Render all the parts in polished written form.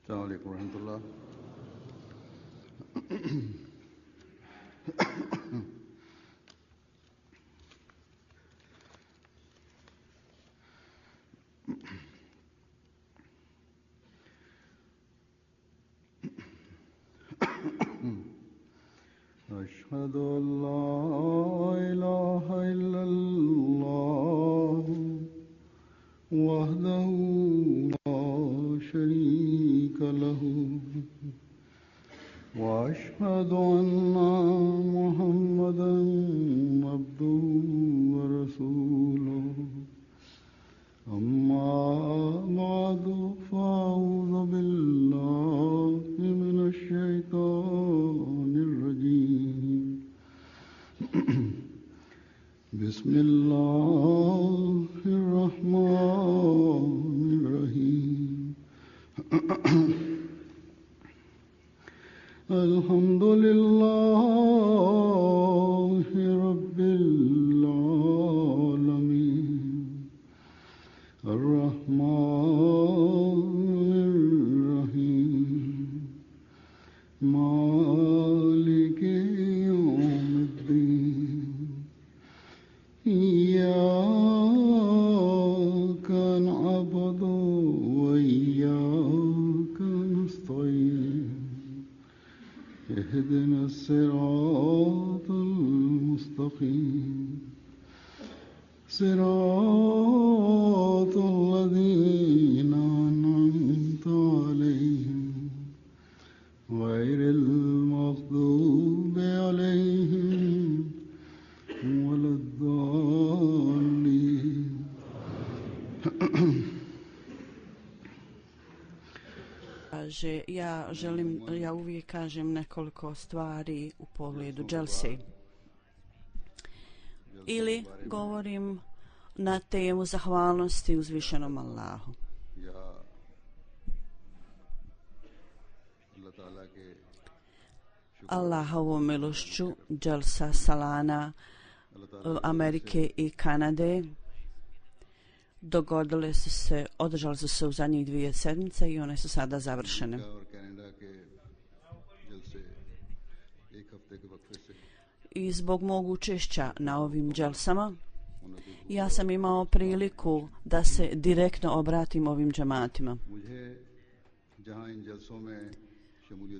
السلام عليكم ورحمة الله. أشهد أن لا إله إلا الله وحده لا شريك له وأشهد أن محمدا عبده ورسوله أما بعد فأعوذ بالله من الشيطان الرجيم بسم الله الرحمن الرحيم الحمد لله رب العالمين الرحمن الرحيم مالك يوم الدين إياك نعبد وإياك نستعين اهدنا الصراط المستقيم صراط الذين أنعمت عليهم غير المغضوب عليهم ولا الضالين. Ja uvijek kažem nekoliko stvari u pogledu dželse. Ili govorim na temu zahvalnosti uzvišenom Allahu. Allahovom milošću dželsa salana Amerike i Kanade održale su se u zadnjih 2 sedmice i one su sada završene. I zbog mog učešća na ovim dželsama ja sam imao priliku da se direktno obratim ovim džematima.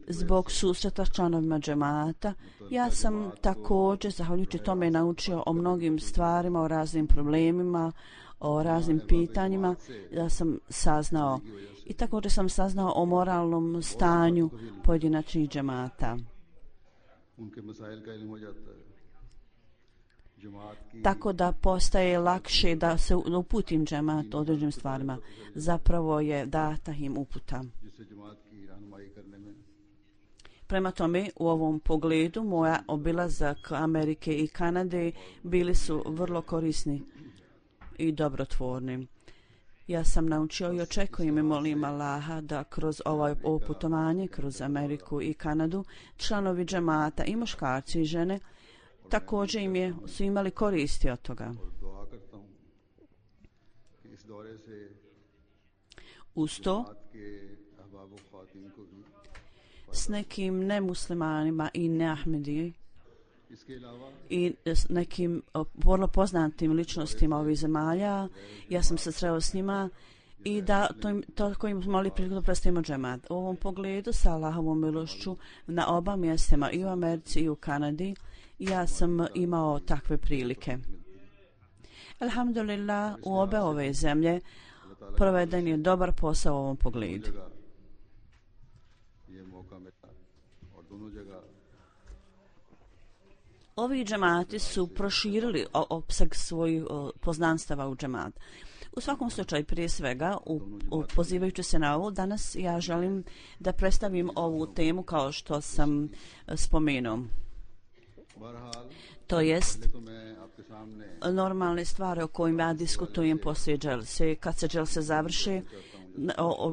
Zbog susreta s članovima džemata ja sam također zahvaljujući tome naučio o mnogim stvarima, o raznim problemima, o raznim pitanjima. Ja sam saznao i također sam saznao o moralnom stanju pojedinačnih džemata. Tako da postaje lakše da se uputim džemat određenim stvarima. Zapravo je data im uputa. Prema tome, u ovom pogledu moja obilazak Amerike i Kanade bili su vrlo korisni i dobrotvorni. Ja sam naučio i očekujem i molim Allaha da kroz ovo putovanje, kroz Ameriku i Kanadu, članovi džemata i muškarci i žene također su imali koristi od toga. Uz to, s nekim nemuslimanima i neahmediji i s nekim vrlo poznatim ličnostima ovih zemalja, ja sam se sreo s njima i da to kojim smo imali priliku da predstavimo džemat. U ovom pogledu sa Allahovom milošću na oba mjestima i u Americi i u Kanadi ja sam imao takve prilike. Alhamdulillah, u obe ove zemlje proveden je dobar posao u ovom pogledu. Ovi džemati su proširili opseg svojih poznanstava u džemat. U svakom slučaju, prije svega, pozivajući se na ovo, danas ja želim da predstavim ovu temu kao što sam spomenuo. To jest normalne stvari o kojima ja diskutujem poslije dželse. Kad se dželse završe,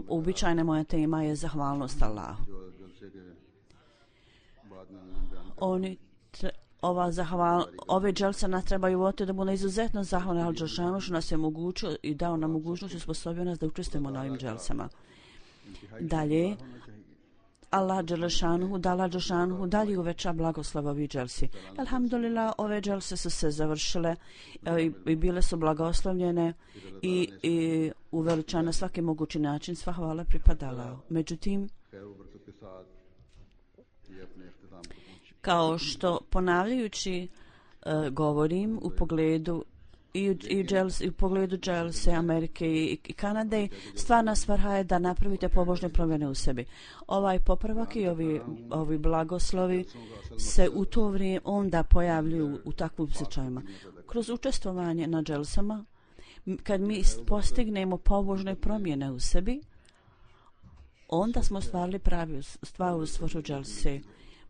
uobičajena moja tema je zahvalnost Allahu. Ove dželse nas trebaju voditi da budemo izuzetno zahvalni Al-Đelešanu što nas je omogućio i dao nam mogućnost i usposobio nas da učestvujemo na ovim dželsama. Dalje, Allah Đelešanuhu dalje uveća blagoslov ovih dželsi. Alhamdulillah, ove dželse su se završile i bile su blagoslovljene i uveličane svaki mogući način. Sva hvala pripadala. Međutim, kao što ponavljajući govorim u pogledu u pogledu dželse Amerike i Kanade, stvarna svrha je da napravite pobožne promjene u sebi. Ovaj popravak i ovi blagoslovi se u to vrijeme onda pojavljuju u takvim slučajima. Kroz učestvovanje na dželsama, kad mi postignemo pobožne promjene u sebi, onda smo stvarili pravu svrhu dželse.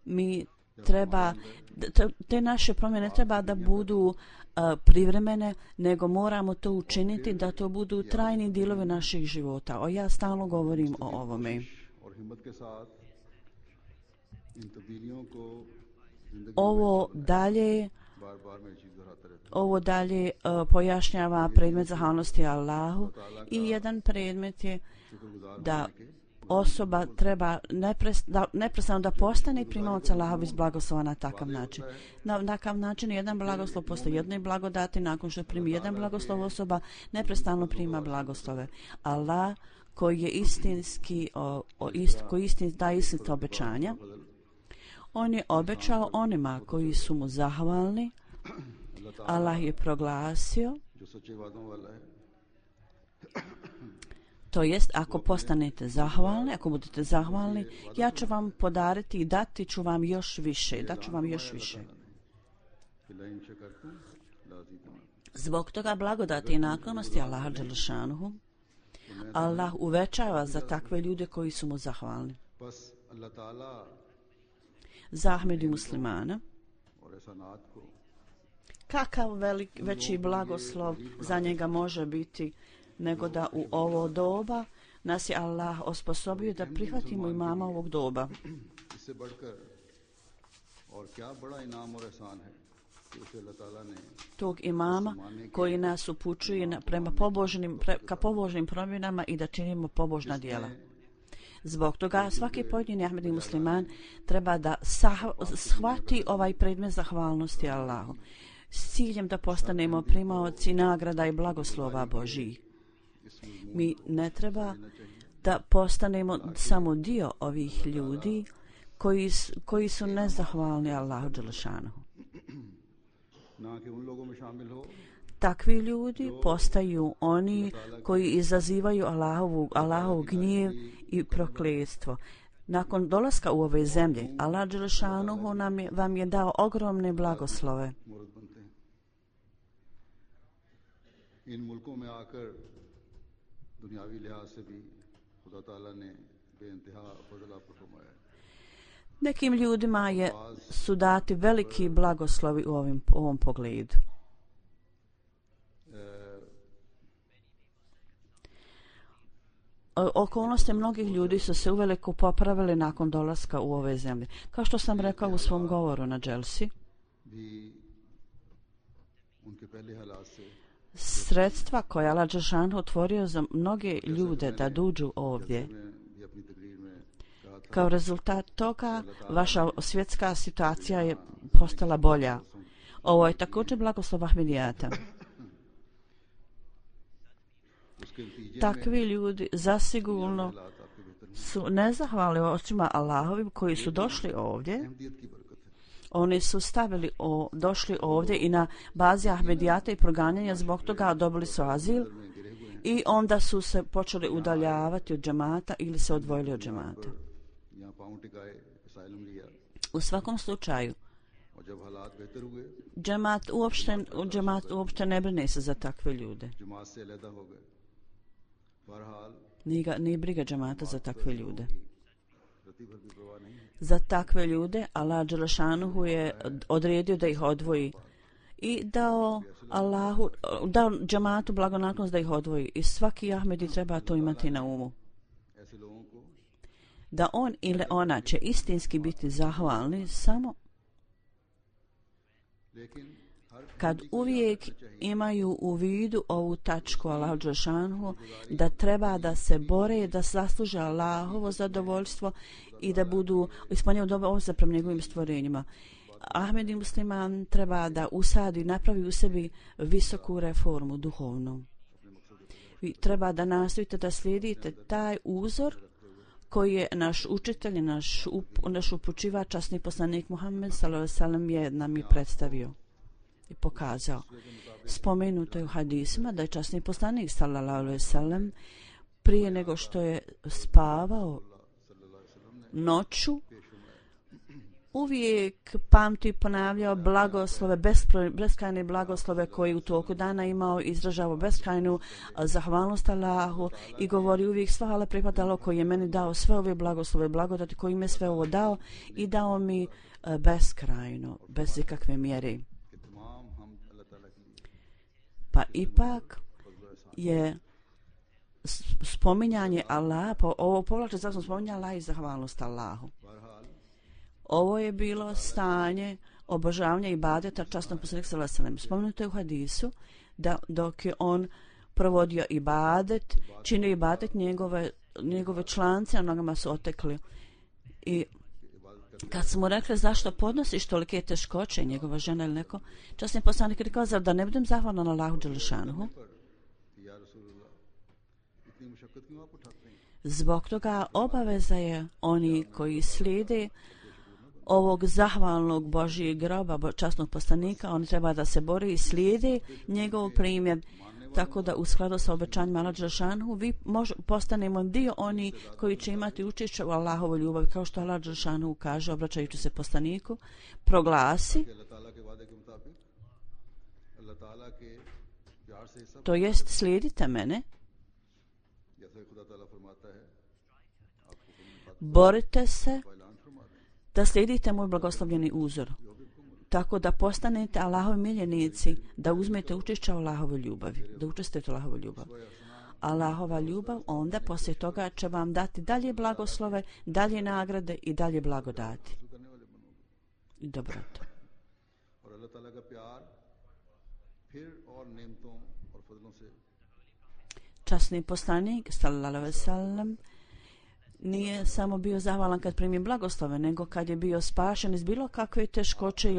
Mi treba, te naše promjene treba da budu privremene, nego moramo to učiniti da to budu trajni dijelovi naših života. Ja stalno govorim o ovome. Ovo dalje pojašnjava predmet zahvalnosti Allahu i jedan predmet je da osoba treba neprestano da postane primalac Allahovih blagoslova na takav način. Na takav način jedan blagoslov posle jedne blagodati, nakon što primi jedan blagoslov, osoba neprestano prima blagoslove. Allah koji je istinski, koji daje istinska obećanja, on je obećao onima koji su mu zahvalni. Allah je proglasio, to jest, ako postanete zahvalni, ako budete zahvalni, ja ću vam podariti i dati ću vam još više. Zbog toga blagodati i naklonosti Allaha Đelešanuhu, Allah uvećava za takve ljude koji su mu zahvalni. Za Ahmedi muslimana, kakav veći blagoslov za njega može biti nego da u ovo doba nas je Allah osposobio da prihvatimo imama ovog doba. Tog imama koji nas upućuje ka pobožnim promjenama i da činimo pobožna djela. Zbog toga svaki pojedini Ahmedi musliman treba da shvati ovaj predmet zahvalnosti Allahu s ciljem da postanemo primaoci nagrada i blagoslova Božjih. Mi ne treba da postanemo samo dio ovih ljudi koji su nezahvalni Allahu Đelešanuhu. Takvi ljudi postaju oni koji izazivaju Allahov gnjev i prokletstvo. Nakon dolaska u ove zemlje, Allah Đelešanuhu vam je dao ogromne blagoslove. Nekim ljudima su dati veliki blagoslovi u ovom pogledu. Okolnosti mnogih ljudi su se uveliko popravili nakon dolaska u ove zemlje. Kao što sam rekao u svom govoru na dželsi, sredstva koja Allah Đelešanuhu otvorio za mnoge ljude da dođu ovdje, kao rezultat toga vaša svjetska situacija je postala bolja. Ovo je također blagoslov Ahmedijata. Takvi ljudi zasigurno su nezahvalni očima Allahovim koji su došli ovdje. Oni su došli ovdje i na bazi Ahmedijata i proganjanja, zbog toga dobili su azil i onda su se počeli udaljavati od džemata ili se odvojili od džemata. U svakom slučaju, džemat uopšte ne brine se za takve ljude. Nije briga džemata za takve ljude. Za takve ljude Allah Đelešanuhu je odredio da ih odvoji i dao džematu blagonaklonost da ih odvoji. I svaki Ahmedi treba to imati na umu. Da on ili ona će istinski biti zahvalni samo kad uvijek imaju u vidu ovu tačku Allahu dželešanu, da treba da se bore, da zasluže Allahovo zadovoljstvo i da budu ispunjeni dobre obveze prema njegovim stvorenjima. Ahmed i musliman treba da usadi, napravi u sebi visoku reformu duhovnu. Vi treba da nastojite da slijedite taj uzor koji je naš učitelj, naš upućivač, časni poslanik Muhammed sallallahu alejhi ve sellem je nam i predstavio i pokazao. Spomenuto je u hadisima da je časni poslanik sallallahu alejhi ve sellem prije nego što je spavao noću uvijek pamti i ponavljao blagoslove, beskrajne blagoslove koji u toku dana imao, izražavao beskrajnu zahvalnost Allahu i govori uvijek sva hvala pripadalo koji je meni dao sve ove blagoslove, blagodati koji me sve ovo dao i dao mi beskrajno, bez ikakve mjere. Pa ipak je spominjanje Allaha, ovo povlače zato spominjanje Allaha i zahvalnost Allahu. Ovo je bilo stanje obožavanja ibadeta časnog poslanika sallallahu alejhi ve sellem. Spomenuto je u hadisu da dok je on provodio ibadet, činio ibadet, njegove člance na nogama su otekli. I kad smo rekli zašto podnosiš tolike teškoće, njegova žena ili neko, časni poslanik je rekao, zar da ne budem zahvalan Allahu dželešanu? Zbog toga obaveza je oni koji slijede ovog zahvalnog Božijeg groba, časnog poslanika, oni treba da se bore i slijede njegov primjer, tako da u skladu sa obećanjima Allaha dželešanu vi postanemo dio oni koji će imati učešće u Allahovoj ljubavi, kao što Allah dželešanu kaže, obraćajući se poslaniku, proglasi, to jest slijedite mene, borite se da slijedite moj blagoslovljeni uzor, tako da postanete Allahovi miljenici, da uzmete učešće u Allahovoj ljubavi, da učestvujete u Allahovoj ljubavi. Allahova ljubav onda poslije toga će vam dati dalje blagoslove, dalje nagrade i dalje blagodati i dobrotu. Časni poslanik sallallahu alejhi ve sellem nije samo bio zahvalan kad primi blagoslove, nego kad je bio spašen iz bilo kakve teškoće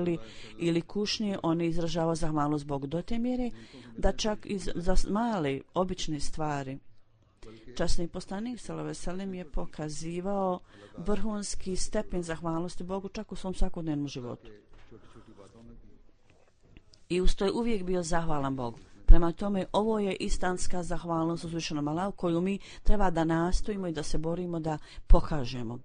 ili kušnje, on je izražavao zahvalnost Bogu do te mjere da čak i za male, obične stvari. Časni poslanik sallallahu alejhi ve sellem je pokazivao vrhunski stepen zahvalnosti Bogu čak u svom svakodnevnom životu. I uz to je uvijek bio zahvalan Bogu. Prema tome, ovo je istinska zahvalnost uzvišenom Allahu koju mi treba da nastojimo i da se borimo da pokažemo.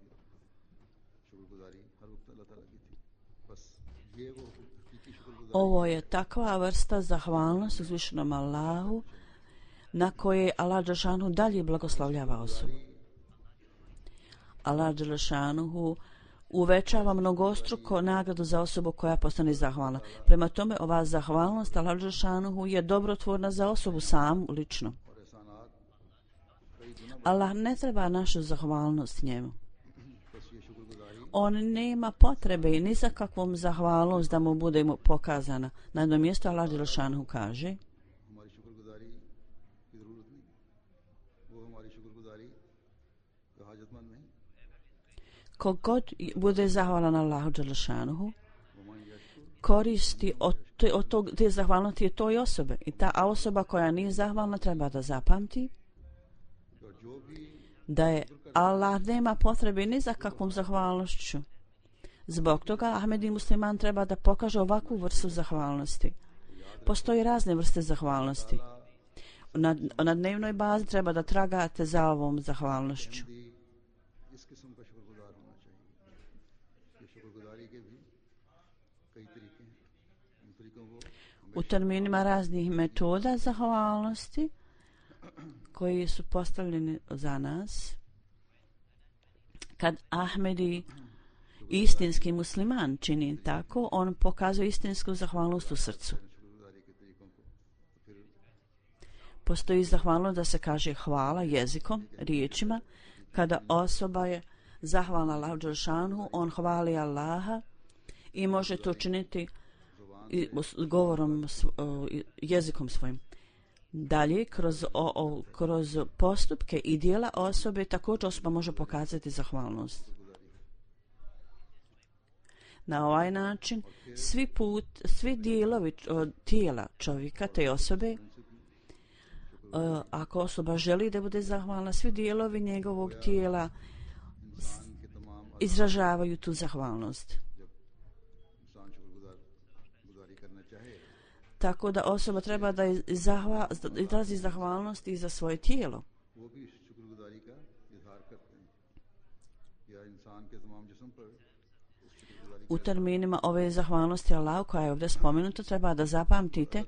Ovo je takva vrsta zahvalnosti uzvišenom Allahu na koje Allah dželešanu dalje blagoslovljava osobu. Allah dželešanu uvećava mnogostruko nagradu za osobu koja postane zahvalna. Prema tome, ova zahvalnost Allah dželešanu je dobrotvorna za osobu samu lično. Allah ne treba našu zahvalnost njemu. On nema potrebe ni za kakvom zahvalnost da mu bude pokazana. Na jednom mjestu Allah dželešanu kaže: kogod bude zahvalan Allahu dželešanu, koristi od te zahvalnosti je toj osobe. I ta osoba koja nije zahvalna treba da zapamti da je Allah nema potrebe ni za kakvom zahvalnošću. Zbog toga Ahmed i musliman treba da pokaže ovakvu vrstu zahvalnosti. Postoji razne vrste zahvalnosti. Na dnevnoj bazi treba da tragate za ovom zahvalnošću. U terminima raznih metoda zahvalnosti koji su postavljeni za nas, kad Ahmedi istinski musliman čini tako, on pokazuje istinsku zahvalnost u srcu. Postoji zahvalnost da se kaže hvala jezikom, riječima. Kada osoba je zahvalna Allahu dželešanu, on hvali Allaha i može to činiti govorom, jezikom svojim. Dalje, kroz postupke i djela osobe također osoba može pokazati zahvalnost. Na ovaj način svi dijelovi tijela čovjeka, te osobe, ako osoba želi da bude zahvalna, svi dijelovi njegovog tijela izražavaju tu zahvalnost. Tako da osoba treba da izrazi zahvalnost i za svoje tijelo. U terminima ove zahvalnosti Allahu koja je ovdje spomenuta treba da zapamtite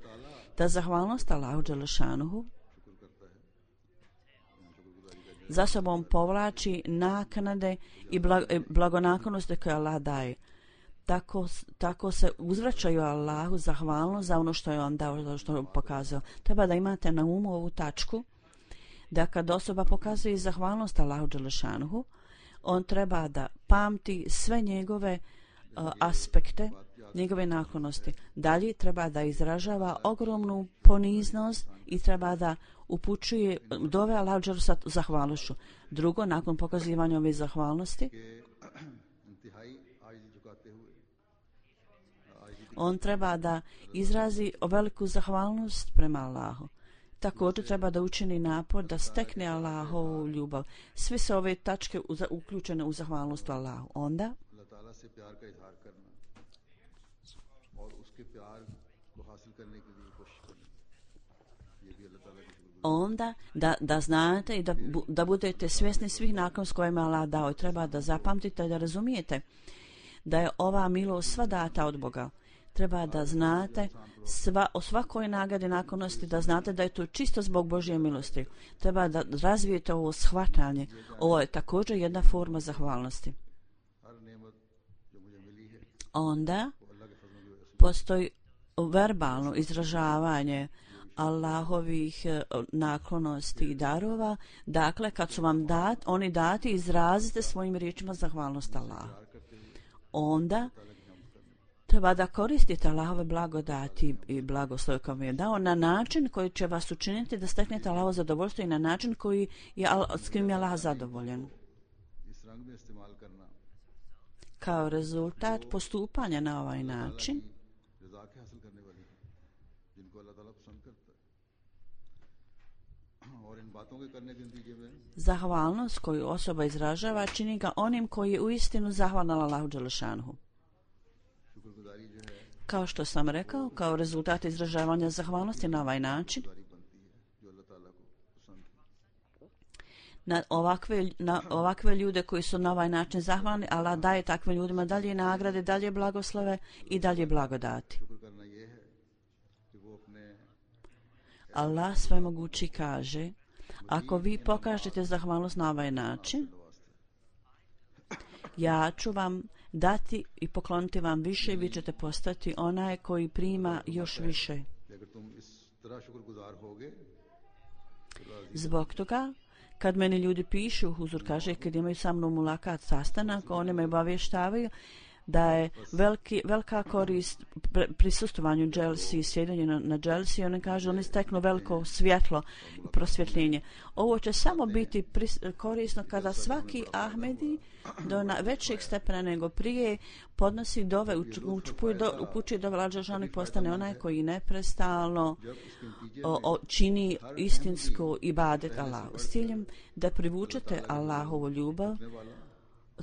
da zahvalnost Allahu dželešanuhu za sobom povlači naknade i blagonaklonosti koje Allah daje. Tako se uzvraćaju Allahu zahvalnost za ono što je on dao, što je pokazao. Treba da imate na umu ovu tačku da kad osoba pokazuje zahvalnost Allahu dželešanuhu, on treba da pamti sve njegove aspekte, njegove naklonosti. Dalje treba da izražava ogromnu poniznost i treba da upućuje dove Allahu sa zahvalnošću. Drugo, nakon pokazivanja ove zahvalnosti, on treba da izrazi veliku zahvalnost prema Allahu. Također treba da učini napor da stekne Allahovu ljubav. Sve su ove tačke uključene u zahvalnost Allahu. Onda da znate i da budete svjesni svih nakon s kojima Allah dao. I treba da zapamtite i da razumijete da je ova milost sva data od Boga. Treba da znate o svakoj nagradi naklonosti, da znate da je to čisto zbog Božje milosti. Treba da razvijete ovo shvatanje. Ovo je također jedna forma zahvalnosti. Onda postoji verbalno izražavanje Allahovih naklonosti i darova. Dakle, kad su vam oni dati, izrazite svojim riječima zahvalnost Allahu. Onda treba da koristite Allahove blagodati i blagoslove koje vam je dao na način koji će vas učiniti da steknete Allahovo zadovoljstvo i na način s kojim je Allah zadovoljen. Kao rezultat postupanja na ovaj način, zahvalnost koju osoba izražava čini ga onim koji je uistinu zahvalan Allahu dželešanuhu. Kao što sam rekao, kao rezultat izražavanja zahvalnosti na ovaj način, na ovakve ljude koji su na ovaj način zahvalni, Allah daje takvim ljudima dalje nagrade, dalje blagoslove i dalje blagodati. Allah svemogući kaže, ako vi pokažete zahvalnost na ovaj način, ja ću vam dati i pokloniti vam više i vi ćete postati onaj koji prima još više. Zbog toga, kad meni ljudi pišu, Huzur kaže, kad imaju sa mnom mulakat sastanak, oni me obavještavaju da je velika korist prisustvovanju dželsi i sjedenju na dželsi. Oni kažu, oni steknu veliko svjetlo i prosvjetljenje. Ovo će samo biti korisno kada svaki Ahmedi do većeg stepena nego prije podnosi dove, upućuje dove lađažani, postane onaj koji neprestalno čini istinsku ibadet Allahu. S ciljem da privučete Allahovu ljubav,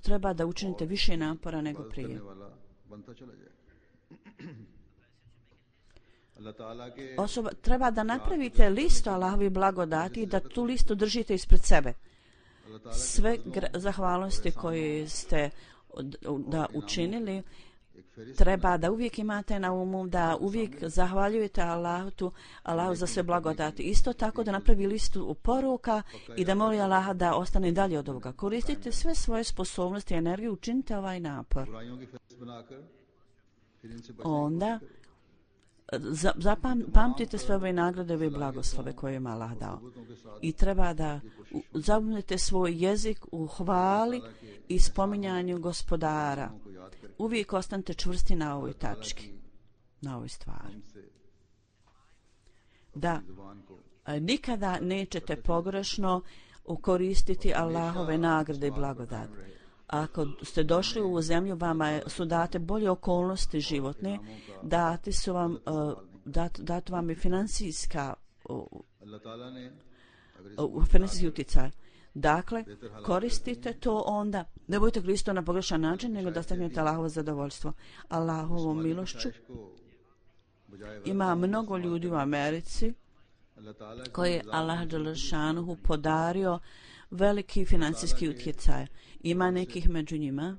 treba da učinite više napora nego prije. Treba da napravite listu Allahovi blagodati i da tu listu držite ispred sebe. Sve zahvalnosti koje ste učinili, treba da uvijek imate na umu, da uvijek zahvaljujete Allahu za sve blagodati. Isto tako da napravi listu poruka i da moli Allaha da ostane dalje od ovoga. Koristite sve svoje sposobnosti i energiju, učinite ovaj napor. Onda zapamtite sve ove nagrade, ove blagoslove koje je Allah dao. I treba da zabunete svoj jezik u hvali i spominjanju gospodara. Uvijek ostanite čvrsti na ovoj tački. na ovoj stvari. हमसे Da जुबान को nikada nećete pogrešno koristiti Allahove nagrade i blagodati. Ako ste došli u ovu zemlju, vama su date bolje okolnosti životne, dat vam je financijski utjecaj. Dakle, koristite to onda, ne budete koristiti na pogrešan način, nego da steknete Allahovo zadovoljstvo. Allahovom milošću ima mnogo ljudi u Americi koji je Allah dželešanuhu podario veliki financijski utjecaj. Ima nekih među njima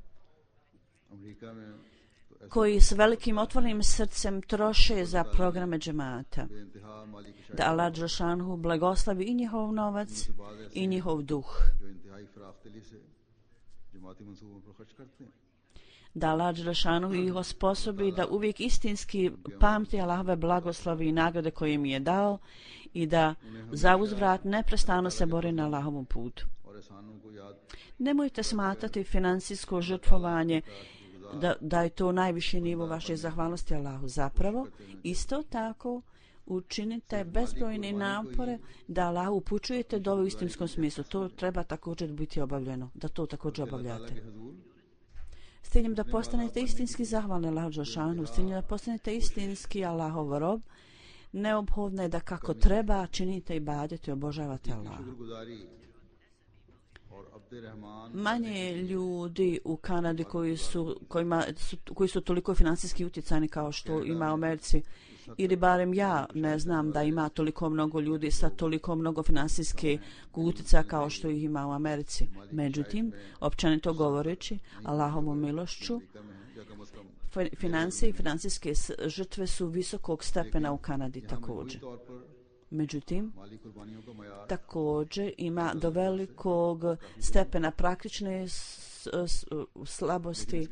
koji s velikim otvorenim srcem troše za programe džemata. Da Allah dželešanuhu blagoslovi i njihov novac i njihov duh. Da Allah dželešanuhu ih osposobi da uvijek istinski pamti Allahove blagoslovi i nagrade koje im je dao i da za uzvrat neprestano se bori na Allahovom putu. Nemojte smatrati financijsko žrtvovanje da je to najviši nivo vaše zahvalnosti Allahu. Zapravo, isto tako učinite bezbrojne napore da Allahu upućujete dovu u istinskom smislu. To treba također biti obavljeno, da to također obavljate. S ciljem da postanete istinski zahvalni Allahu dželešanu, s ciljem da postanete istinski Allahov rob, neophodno je da kako treba činite ibadet i obožavate Allaha. Manje ljudi u Kanadi koji su toliko financijski utjecajni kao što ima u Americi, ili barem ja ne znam da ima toliko mnogo ljudi sa toliko mnogo financijskih utjecaja kao što ih ima u Americi. Međutim, općenito govoreći, Allahovom milošću, financije i financijske žrtve su visokog stepena u Kanadi također. Međutim, također ima do velikog stepena praktične slabosti.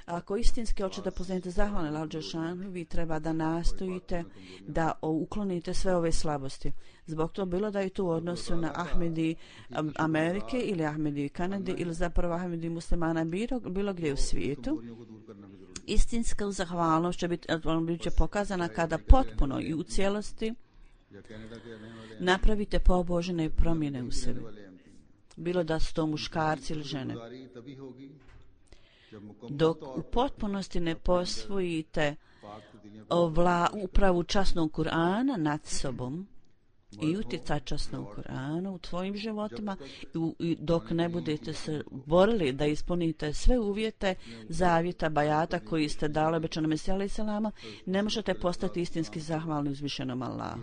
Ako istinski hoćete poznati zahvalni Allahu dželešanu, vi treba da nastojite da uklonite sve ove slabosti. Zbog toga bilo da je tu u odnosu na Ahmedi Amerike ili Ahmedi Kanade ili zapravo Ahmedi muslimana bilo gdje u svijetu, istinska zahvalnost će pokazana kada potpuno i u cijelosti napravite pobožne promjene u sebi. Bilo da su to muškarci ili žene. Dok u potpunosti ne posvojite upravu časnog Kur'ana nad sobom i utjecaj časnog Kur'ana u tvojim životima, i dok ne budete se borili da ispunite sve uvjete zavjeta bajata koji ste dali obećanom Mesiju alejhi selama, ne možete postati istinski zahvalni uzvišenom Allahu.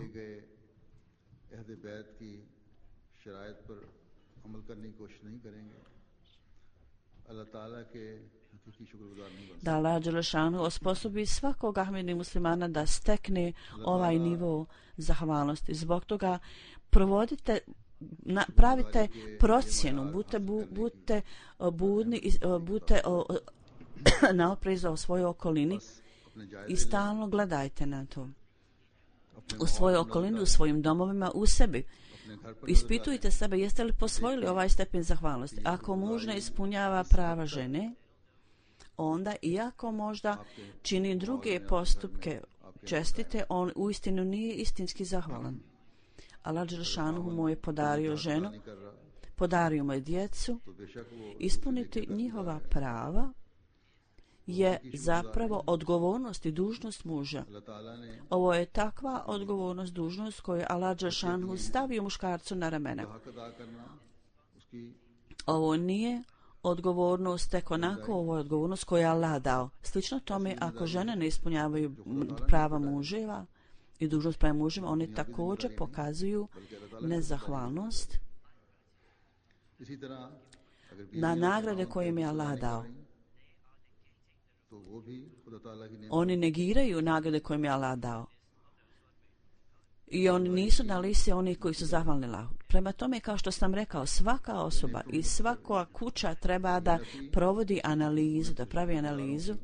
Da Allah dželešanu osposobi svakog Ahmedi muslimana da stekne ovaj nivo zahvalnosti. Zbog toga pravite procjenu, budite budni, budite na oprezu o svojoj okolini i stalno gledajte na to. U svojoj okolini, u svojim domovima, u sebi. Ispitujte sebe, jeste li posvojili ovaj stepen zahvalnosti. Ako muž ne ispunjava prava žene, onda iako možda čini druge postupke čestite, on uistinu nije istinski zahvalan. Allah dželešanu mu je podario ženu, podario mu je djecu. Ispuniti njihova prava je zapravo odgovornost i dužnost muža. Ovo je takva odgovornost, dužnost koju Allah dželešanu stavio muškarcu na ramena. Ovo nije odgovornost tek onako, ovo je odgovornost koju je Allah dao. Slično tome, ako žene ne ispunjavaju prava muževa i dužnost prema mužima, oni također pokazuju nezahvalnost na nagrade koje im je Allah dao. Oni negiraju nagrade koje im je Allah dao. I oni nisu na listi onih koji su zahvalni Allahu. Prema tome, kao što sam rekao, svaka osoba i svaka kuća treba da provodi analizu, da pravi analizu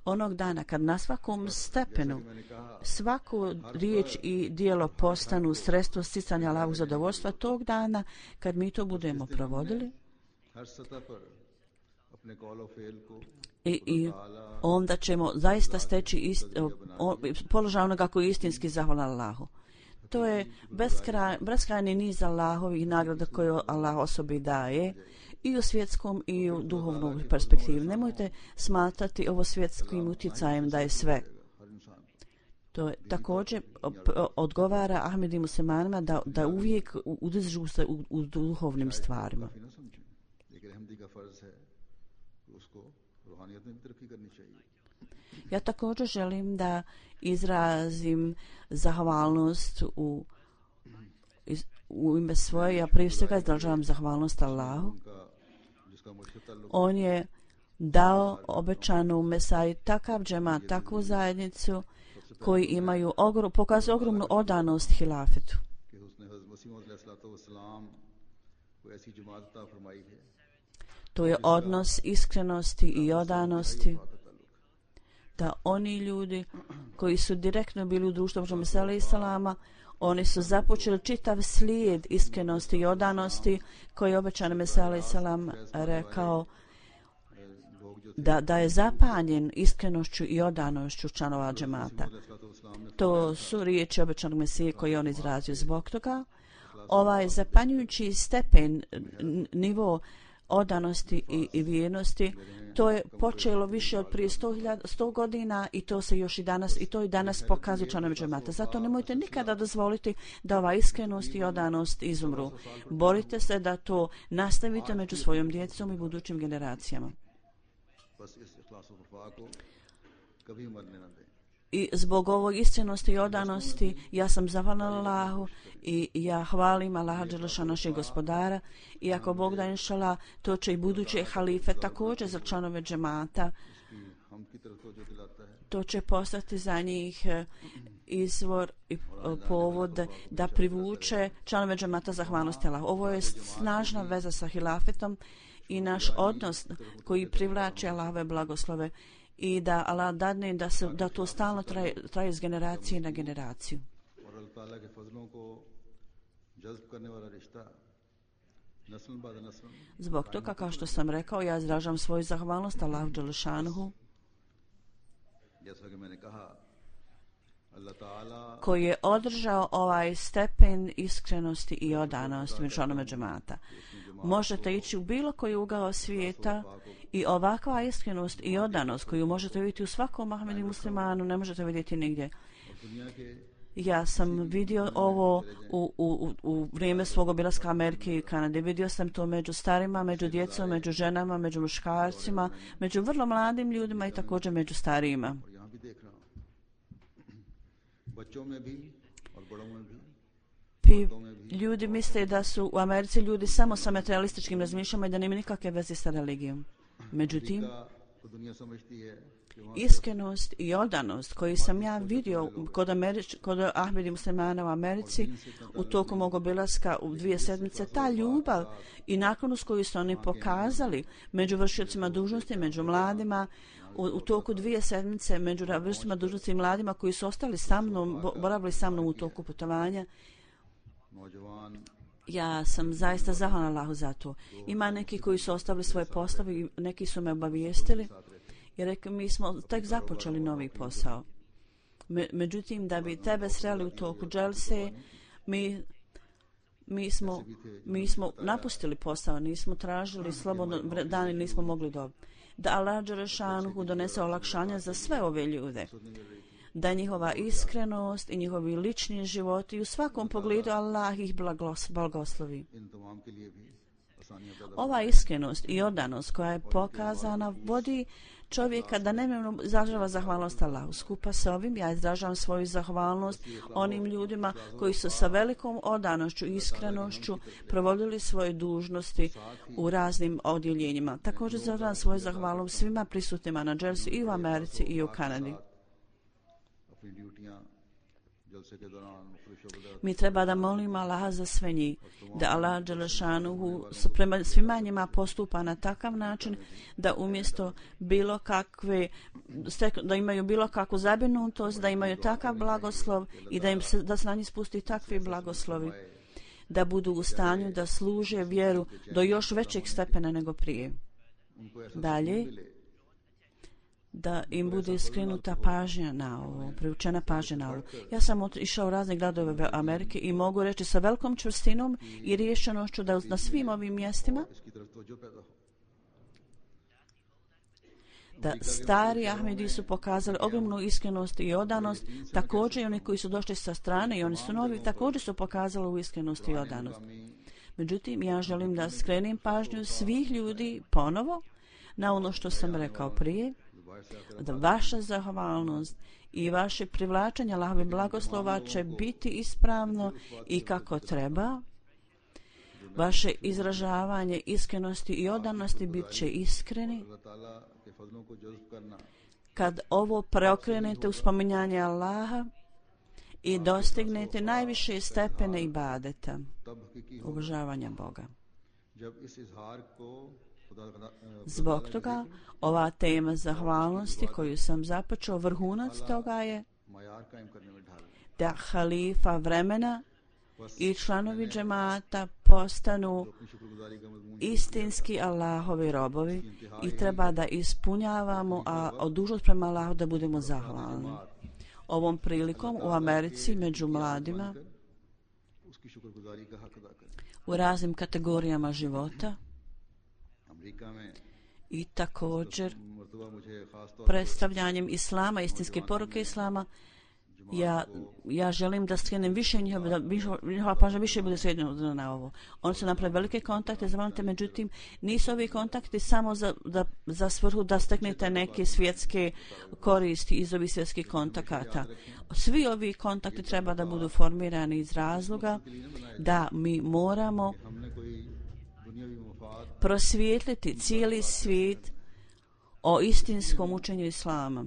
onog dana kad na svakom stepenu svaku riječ i dijelo postanu sredstvo sticanja Allahovog zadovoljstva, tog dana kad mi to budemo provodili, i onda ćemo zaista steći položaj onoga koji je istinski zahvalan Allahu. To je beskrajni niz Allahovih nagrada koje Allah osobi daje i u svjetskom i u duhovnom perspektivi. Nemojte smatrati ovo svjetskim utjecajem da je sve. To je također odgovara Ahmedi muslimanima da uvijek udržu se u duhovnim stvarima. Ja također želim da izrazim zahvalnost u ime svoje. Ja prije svega izražavam zahvalnost Allahu. On je dao obećanu Mesaji takav džemat, takvu zajednicu koji imaju pokazuju ogromnu odanost hilafetu. To je odnos iskrenosti i odanosti, da oni ljudi koji su direktno bili u društvu Muhammeda s.a.v. oni su započeli čitav slijed iskrenosti i odanosti koji je obećan Mesija s.a.v. rekao da je zapanjen iskrenošću i odanošću članova džemata. To su riječi obećanog Mesije koje on izrazio. Zbog toga ovaj zapanjujući stepen, nivo odanosti i vjernosti, to je počelo više od prije 100 godina i to se još i danas pokazuje članovi džemata. Zato nemojte nikada dozvoliti da ova iskrenost i odanost izumru. Borite se da to nastavite među svojom djecom i budućim generacijama. I zbog ovog iskrenosti i odanosti ja sam zahvalna Allahu i ja hvalim Allaha dželešana našeg gospodara, i ako Bog da inšala, to će i buduće halife također za članove džemata, to će postati za njih izvor i povod da privuče članove džemata zahvalnosti Allahu. Ovo je snažna veza sa hilafetom i naš odnos koji privlači Allahove blagoslove i da Allah dadne da to stalno traje iz generacije na generaciju. Zbog toga, kao što sam rekao, ja izražavam svoju zahvalnost Allahu dželešanuhu koji je održao ovaj stepen iskrenosti i odanosti među članovima džemata. Možete ići u bilo koji ugao svijeta i ovakva iskrenost i odanost koju možete vidjeti u svakom Ahmedi muslimanu ne možete vidjeti nigdje. Ja sam vidio ovo u vrijeme svog obilaska Amerike i Kanade. Vidio sam to među starima, među djecom, među ženama, među muškarcima, među vrlo mladim ljudima i također među starijima. Ljudi misle da su u Americi ljudi samo sa materialističkim razmišljama i da nema nikakve veze sa religijom. Međutim, iskrenost i odanost koju sam ja vidio kod Ahmedi muslimana u Americi u toku mog obilaska u 2 sedmice, ta ljubav i naklonost koju su oni pokazali među vršiocima dužnosti, među mladima, u toku 2 sedmice među vršiocima dužnosti i mladima koji su ostali sa mnom, boravili sa mnom u toku putovanja, ja sam zaista zahvalna Allahu za to. Ima neki koji su ostavili svoje poslove i neki su me obavijestili i rekli mi smo tek započeli novi posao. Međutim, da bi tebe sreli u toku dželse, mi smo napustili posao, nismo tražili slobodno dan i nismo mogli dobiti. Da Allah dželešanuhu donese olakšanja za sve ove ljude. Da njihova iskrenost i njihovi lični životi u svakom pogledu Allah ih blagoslovi. Ova iskrenost i odanost koja je pokazana vodi čovjeka da nemojno izražava zahvalnost Allahu. Skupa sa ovim ja izražavam svoju zahvalnost onim ljudima koji su sa velikom odanošću i iskrenošću provodili svoje dužnosti u raznim odjeljenjima. Također izražavam svoju zahvalnost svima prisutnima na dželsi i u Americi i u Kanadi. Mi treba da molimo Allaha za sve njih, da Allah dželešanuhu prema svima njima postupa na takav način da umjesto bilo kakve, da imaju bilo kakvu zabrinutost, da imaju takav blagoslov i da se na njih spusti takvi blagoslovi, da budu u stanju da služe vjeru do još većeg stepena nego prije. Dalje, da im bude skrenuta pažnja na ovo, privučena pažnja na ovo. Ja sam išao u razne gradove Amerike i mogu reći sa velikom čvrstinom i riješenošću da na svim ovim mjestima da stari Ahmedi su pokazali ogromnu iskrenost i odanost, također i oni koji su došli sa strane i oni su novi, također su pokazali u iskrenost i odanost. Međutim, ja želim da skrenem pažnju svih ljudi ponovo na ono što sam rekao prije, da vaša zahvalnost i vaše privlačenje Allahovih blagoslova će biti ispravno i kako treba. Vaše izražavanje iskrenosti i odanosti bit će iskreni. Kad ovo preokrenete u spominjanje Allaha i dostignete najviše stepene ibadeta, obožavanja Boga. Zbog toga, ova tema zahvalnosti koju sam započeo, vrhunac toga je da halifa vremena i članovi džemata postanu istinski Allahovi robovi i treba da ispunjavamo dužnost prema Allahu da budemo zahvalni. Ovom prilikom u Americi među mladima u raznim kategorijama života i također predstavljanjem Islama, istinske poruke Islama, ja želim da skrenem više njihova pažnja više bude srednjena na ovo. Oni su napravili velike kontakte, zavolite, međutim, nisu ovi kontakti samo za svrhu da steknete neke svjetske koristi iz ovih svjetskih kontakata. Svi ovi kontakti treba da budu formirani iz razloga da mi moramo prosvijetliti cijeli svijet o istinskom učenju Islama.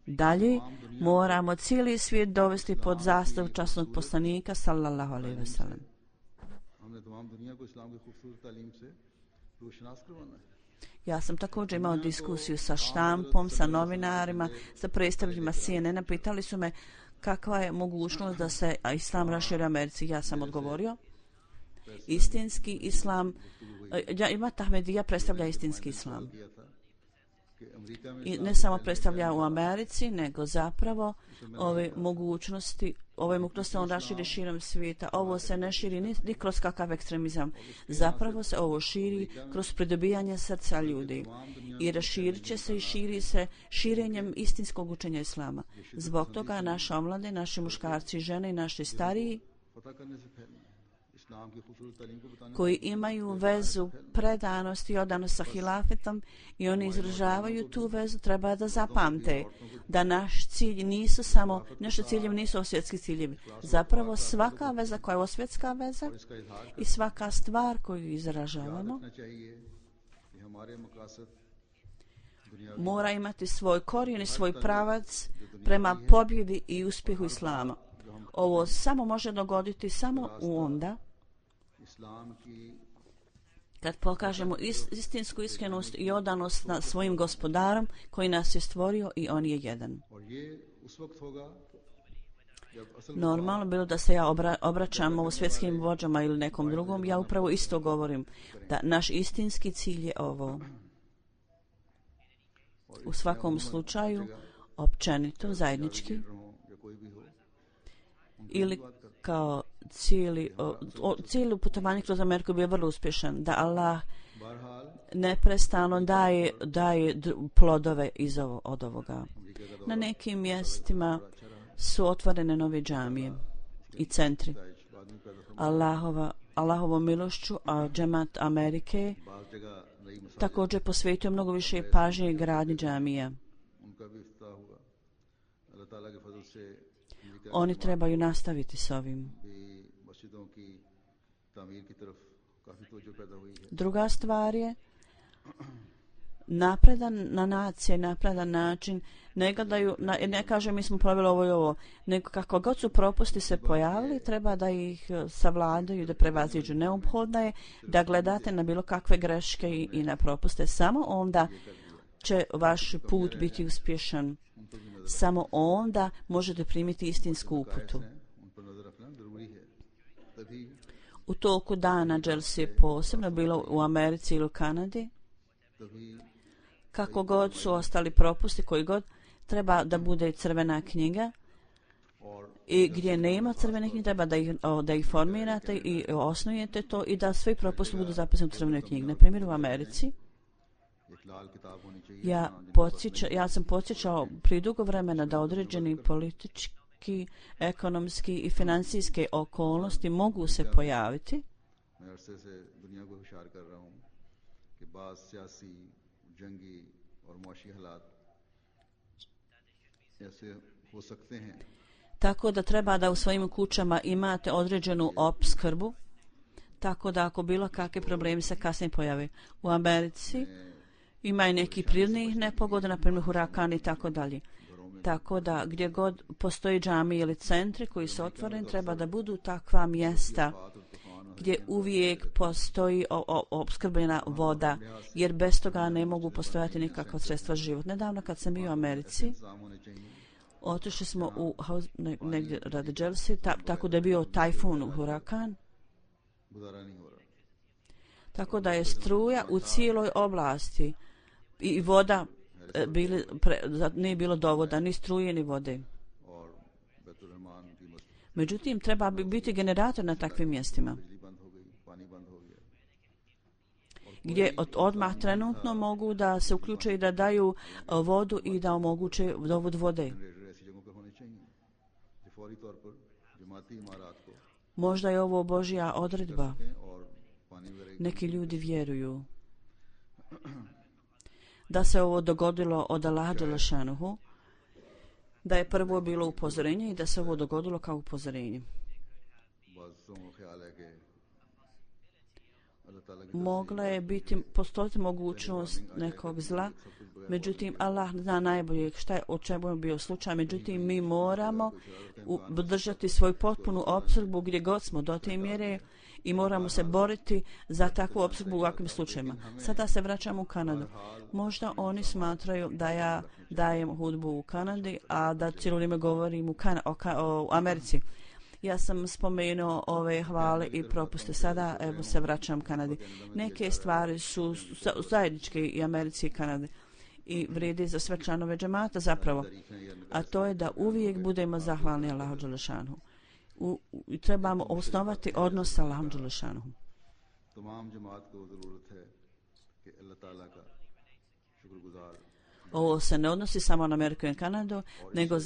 Dalje, moramo cijeli svijet dovesti pod zastavu časnog poslanika sallallahu alejhi ve sellem. Ja sam također imao diskusiju sa štampom, sa novinarima, sa predstavljima CNN-a. Pitali su me kakva je mogućnost da se Islam raširi u Americi. Ja sam odgovorio, istinski Islam, Imat Ahmedija predstavlja istinski Islam. I ne samo predstavlja u Americi, nego zapravo ove mogućnosti on raširi širom svijeta. Ovo se ne širi ni kroz kakav ekstremizam. Zapravo se ovo širi kroz pridobijanje srca ljudi. I raširit će se i širi se širenjem istinskog učenja Islama. Zbog toga naša omlade, naši muškarci i žene i naši stariji koji imaju vezu predanosti i odanost sa hilafetom i oni izražavaju tu vezu, treba da zapamte da naši ciljevi nisu svjetski ciljevi. Zapravo svaka veza koja je svjetska veza i svaka stvar koju izražavamo mora imati svoj korijen i svoj pravac prema pobjedi i uspjehu Islama. Ovo samo može dogoditi samo onda kad pokažemo istinsku iskrenost i odanost na svojim gospodarom koji nas je stvorio i on je jedan. Normalno bilo da se ja obraćam ovo svjetskim vođama ili nekom drugom, ja upravo isto govorim da naš istinski cilj je ovo. U svakom slučaju, općenito, zajednički, ili kao cijeli putovanje kroz Ameriku bio vrlo uspješan, da Allah neprestano daje plodove od ovoga. Na nekim mjestima su otvorene nove džamije i centri. Allahovom milošću, a džemat Amerike također posvetio mnogo više pažnje gradnji džamija. Oni trebaju nastaviti s ovim. Druga stvar je napredan način ne gledaju, ne kaže mi smo proveli ovo i ovo, nego kako god su propusti se pojavili, treba da ih savladaju, da prevaziđu. Neophodno je da gledate na bilo kakve greške i na propuste. Samo onda će vaš put biti uspješan. Samo onda možete primiti istinsku uputu. U toku dana dželsi je posebno bilo u Americi ili u Kanadi. Kako god su ostali propusti, koji god, treba da bude crvena knjiga i gdje nema crvene knjige treba da ih formirate i osnujete to i da svi propusti budu zapisani u crvenoj knjigi. Na primjer u Americi ja sam podsjećao prije dugo vremena da određeni politički, ekonomski i financijske okolnosti mogu se pojaviti tako da treba da u svojim kućama imate određenu opskrbu, tako da ako bilo kakve problemi se kasnije pojave. U Americi ima i neki prirodnih nepogoda, na primjer hurakani i tako dalje. Tako da gdje god postoji džami ili centri koji su otvoreni, treba da budu takva mjesta gdje uvijek postoji opskrbljena voda, jer bez toga ne mogu postojati nikakva sredstva za život. Nedavno kad sam bio u Americi, otišli smo u negdje radi Jersey, tako da je bio tajfun, hurakan, tako da je struja u cijeloj oblasti i voda nije bilo dovoda, ni struje, ni vode. Međutim, treba biti generator na takvim mjestima, gdje odmah trenutno mogu da se uključe i da daju vodu i da omoguće dovod vode. Možda je ovo Božja odredba. Neki ljudi vjeruju da se ovo dogodilo od Allaha dželešanuhu, da je prvo bilo upozorenje i da se ovo dogodilo kao upozorenje. Mogla je postojati mogućnost nekog zla, međutim Allah zna najbolje o čemu je bio slučaj, međutim mi moramo držati svoju potpunu opskrbu gdje god smo do te mjere i moramo se boriti za takvu opskrbu u ovakvim slučajima. Sada se vraćamo u Kanadu. Možda oni smatraju da ja dajem hudbu u Kanadi, a da cijelo vrijeme govorim o Americi. Ja sam spomenuo ove hvale i propuste. Sada evo se vraćam Kanadi. Neke stvari su zajedničke i Americi i Kanadi i vrijedi za sve članove džemata zapravo. A to je da uvijek budemo zahvalni Allahu dželešanu. I trebamo osnovati odnos sa Allahom dželešanu. Ovo se ne odnosi samo na Ameriku i Kanadu, nego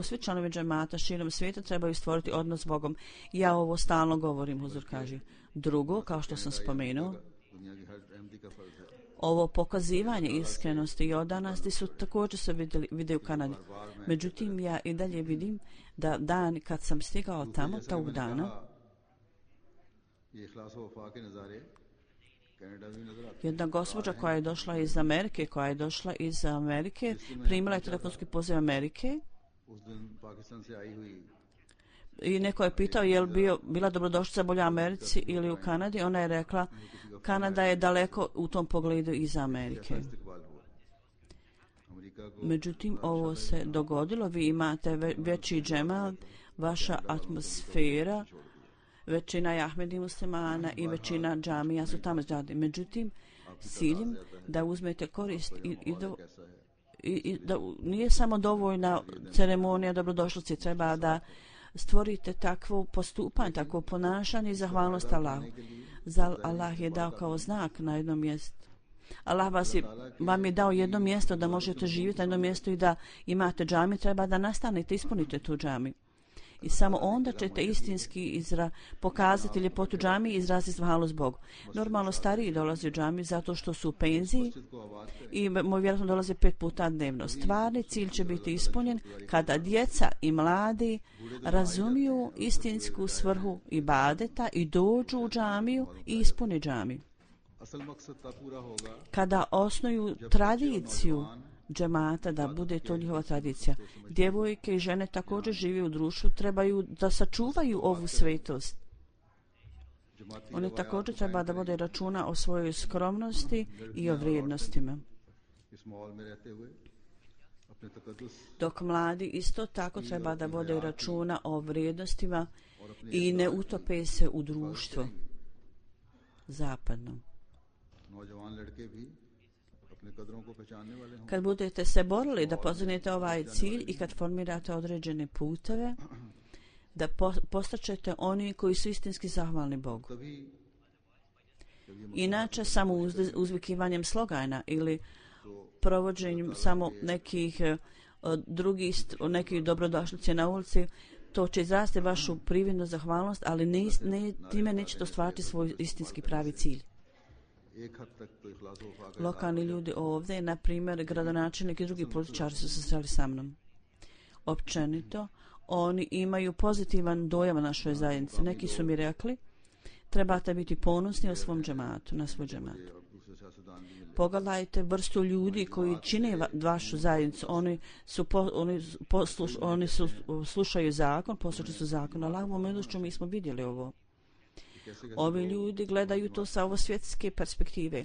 svi članovi džemata širom svijeta trebaju stvoriti odnos s Bogom. Ja ovo stalno govorim, huzur kaže. Drugo, kao što sam spomenuo, ovo pokazivanje iskrenosti i odanosti su također se vide u Kanadi. Međutim, ja i dalje vidim da dan kad sam stigao tamo, tog dana, jedna gospođa koja je došla iz Amerike, primila je telefonski poziv Amerike i neko je pitao je li bila dobrodošlica bolja u Americi ili u Kanadi. Ona je rekla Kanada je daleko u tom pogledu iz Amerike. Međutim, ovo se dogodilo, vi imate veći džemat, vaša atmosfera, većina je Ahmedi muslimana i većina džamija su tamo zgrade. Međutim, ciljem da uzmete korist i da nije samo dovoljna ceremonija dobrodošlice, treba da stvorite takvo postupanje, takvo ponašanje i zahvalnost Allahu. Allah je dao kao znak na jednom mjestu. Allah vam je dao jedno mjesto da možete živjeti na jednom mjestu i da imate džamiju, treba da nastanete, ispunite tu džamiju. I samo onda ćete istinski pokazati ljepotu džamije i izraziti zahvalnost Bogu. Normalno stariji dolaze u džamiju zato što su u penziji i vjerojatno dolaze 5 puta dnevno. Stvarni cilj će biti ispunjen kada djeca i mladi razumiju istinsku svrhu ibadeta i dođu u džamiju i ispune džamiju. Kada osnuju tradiciju džemata, da bude to njihova tradicija. Djevojke i žene također žive u društvu, trebaju da sačuvaju ovu svetost. Oni također treba da vode računa o svojoj skromnosti i o vrijednostima. Dok mladi isto tako treba da vode računa o vrijednostima i ne utope se u društvo zapadno. Kad budete se borili da postignete ovaj cilj i kad formirate određene puteve, da postaćete oni koji su istinski zahvalni Bogu. Inače, samo uzvikivanjem slogana ili provođenjem samo nekih nekih dobrodošlice na ulici, to će izrasti vašu prividnu zahvalnost, ali time nećete ostvariti svoj istinski pravi cilj. Lokalni ljudi ovdje, na primjer gradonačelnik i drugi političari su se sreli sa mnom. Općenito, oni imaju pozitivan dojam o našoj zajednici. Neki su mi rekli, trebate biti ponosni o svom džematu, na svoj džemat. Pogledajte vrstu ljudi koji čine vašu zajednicu. Oni slušaju zakon, poslušaju su zakon. Allahovom milošću mi smo vidjeli ovo. Ovi ljudi gledaju to sa ovo svjetske perspektive.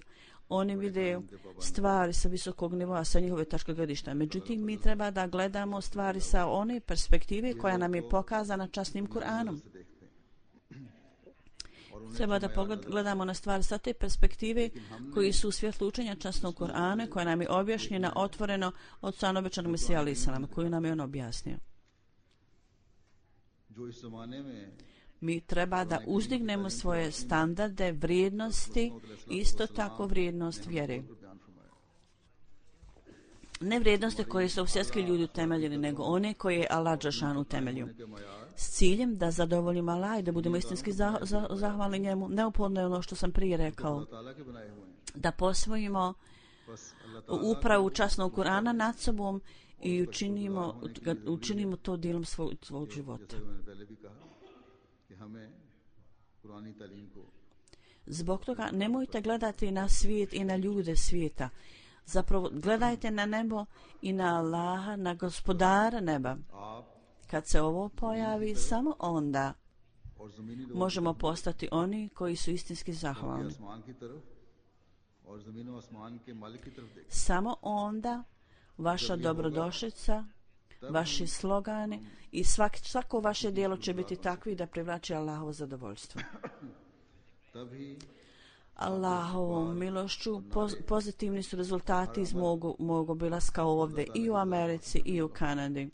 Oni vide stvari sa visokog nivoa, sa njihove tačke gledišta. Međutim, mi treba da gledamo stvari sa one perspektive koja nam je pokazana časnim Kur'anom. Treba da gledamo na stvari sa te perspektive koji su u svjetlu učenja časnog Kur'ana, koja nam je objašnjena otvoreno od strane obećanog Mesija alejhi selam, koju nam je on objasnio. Mi treba da uzdignemo svoje standarde, vrijednosti, isto tako vrijednost vjere. Ne vrijednosti koje su svjetski ljudi utemeljeni, nego one koje je Allah dželešanu utemeljio. S ciljem da zadovoljimo Allah i da budemo istinski zahvalni njemu, neophodno je ono što sam prije rekao, da posvojimo upravu časnog Kur'ana nad sobom i učinimo to dijelom svog života. Zbog toga nemojte gledati na svijet i na ljude svijeta. Zapravo gledajte na nebo i na Allaha, na gospodara neba. Kad se ovo pojavi, samo onda možemo postati oni koji su istinski zahvalni. Samo onda vaša dobrodošlica, vaši slogani i svako vaše djelo će biti takvi da privlači Allahovo zadovoljstvo. Allahovom milošću pozitivni su rezultati iz mog obilaska ovdje i u Americi i u Kanadi.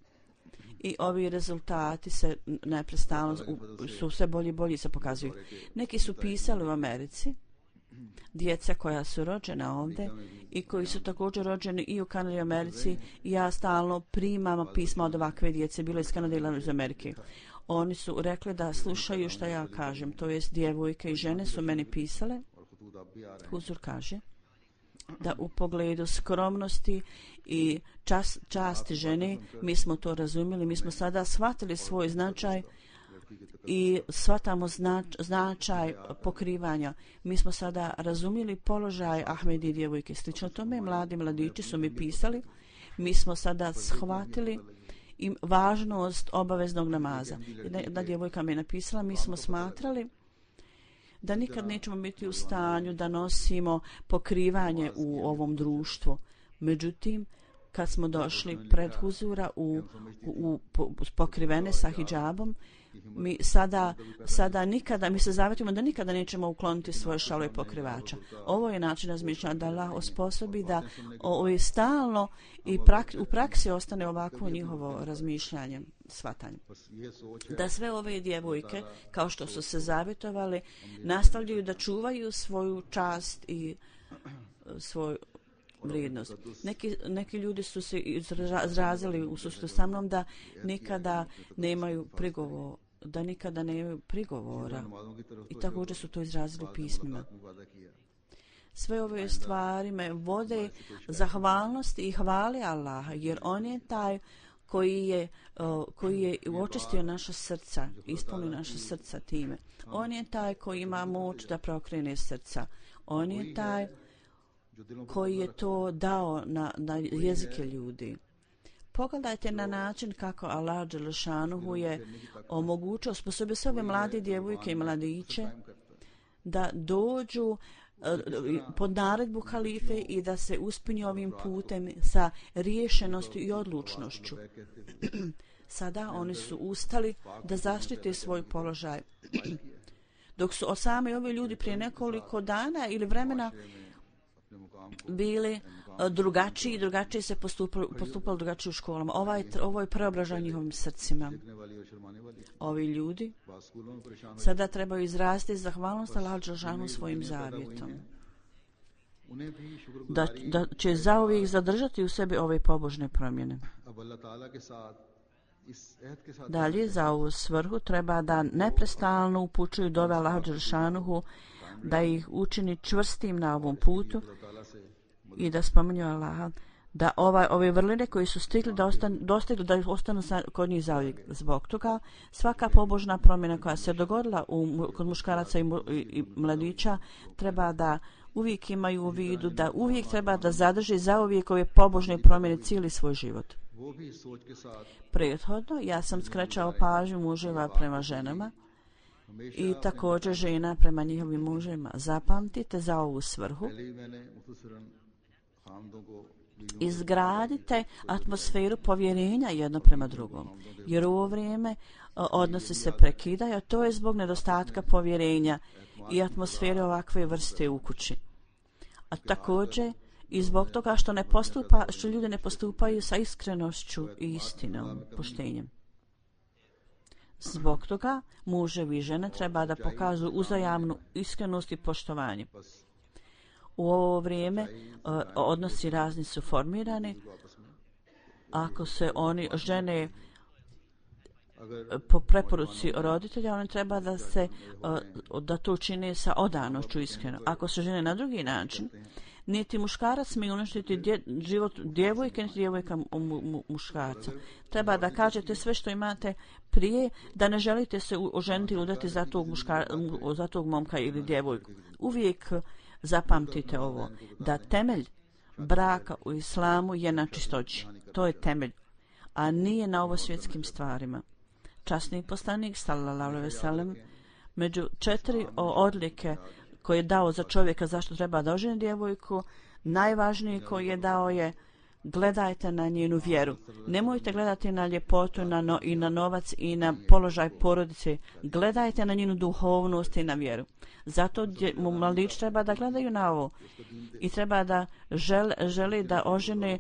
I ovi rezultati se neprestano su sve bolji i bolji se pokazuju. Neki su pisali u Americi, djeca koja su rođena ovdje i koji su također rođeni i u Kanadi i Americi. Ja stalno primam pisma od ovakve djece, bilo iz Kanade ili iz Amerike. Oni su rekli da slušaju što ja kažem, to jest djevojke i žene su meni pisale. Huzur kaže da u pogledu skromnosti i časti žene mi smo to razumjeli, mi smo sada shvatili svoj značaj i shvatamo značaj pokrivanja. Mi smo sada razumjeli položaj Ahmedi djevojke. Slično tome mladi mladići su mi pisali, mi smo sada shvatili i važnost obaveznog namaza. Jedna djevojka mi je napisala, mi smo smatrali da nikad nećemo biti u stanju da nosimo pokrivanje u ovom društvu. Međutim, kad smo došli pred huzura pokrivene sa hidžabom, mi sada nikada, mi se zavetimo da nikada nećemo ukloniti svoje šalove pokrivača. Ovo je način razmišljanja da Allah osposobi da stalno i u praksi ostane ovakvo njihovo razmišljanje, shvatanje. Da sve ove djevojke, kao što su se zavjetovali, nastavljaju da čuvaju svoju čast i svoju vrijednost. Neki ljudi su se izrazili u susretu sa mnom da nikada nemaju prigovora i također su to izrazili pismima. Sve ove stvari me vode zahvalnosti i hvali Allaha, jer on je taj koji je očistio naša srca, ispunio naša srca time. On je taj koji ima moć da preokrene srca. On je taj koji je to dao na jezike ljudi. Pogledajte na način kako Allah dželešanuhu je omogućio, sposobio sve ove mlade djevojke i mladiće da dođu pod naredbu halife i da se uspinju ovim putem sa riješenosti i odlučnošću. Sada oni su ustali da zaštite svoj položaj. Dok su sami ovi ljudi prije nekoliko dana ili vremena bili drugačije se postupalo drugačije u školama. Ovo je preobražaj njihovim srcima. Ovi ljudi sada trebaju izraziti zahvalnost Allahu dželešanu svojim zavjetom. Da će zauvijek zadržati u sebi ove pobožne promjene. Dalje, za ovu svrhu treba da neprestalno upućuju dove Allahu dželešanu, da ih učini čvrstim na ovom putu i da spominju Allaha, da ove vrline koji su dostigli da ostanu kod njih zauvijek. Zbog toga svaka pobožna promjena koja se dogodila kod muškaraca i mladića treba da uvijek imaju u vidu, da uvijek treba da zadrži zauvijek ove pobožne promjene cijeli svoj život. Prethodno ja sam skrećao pažnju muževa prema ženama i također žena prema njihovim mužima. Zapamtite za ovu svrhu. Izgradite atmosferu povjerenja jedno prema drugom, jer u ovo vrijeme odnosi se prekidaju, a to je zbog nedostatka povjerenja i atmosfere ovakve vrste u kući. A također i zbog toga što ljudi ne postupaju sa iskrenošću i istinom, poštenjem. Zbog toga muževi i žene treba da pokažu uzajamnu iskrenost i poštovanje. U ovo vrijeme odnosi razni su formirani. Ako se oni žene po preporuci roditelja, oni treba da to čine sa odanošću iskreno. Ako se žene na drugi način, niti muškarac smije uništiti život djevojke, niti djevojka muškarca. Treba da kažete sve što imate prije, da ne želite se oženiti i udati za tog momka ili djevojku. Uvijek zapamtite ovo, da temelj braka u islamu je na čistoći. To je temelj, a nije na ovosvjetskim stvarima. Časni poslanik, sallallahu alejhi ve sellem, među 4 odlike koje je dao za čovjeka zašto treba da oženi djevojku, najvažniji koji je dao je: gledajte na njenu vjeru. Nemojte gledati na ljepotu i na novac i na položaj porodice. Gledajte na njenu duhovnost i na vjeru. Zato mladić treba da gledaju na ovo i treba da žele da ožene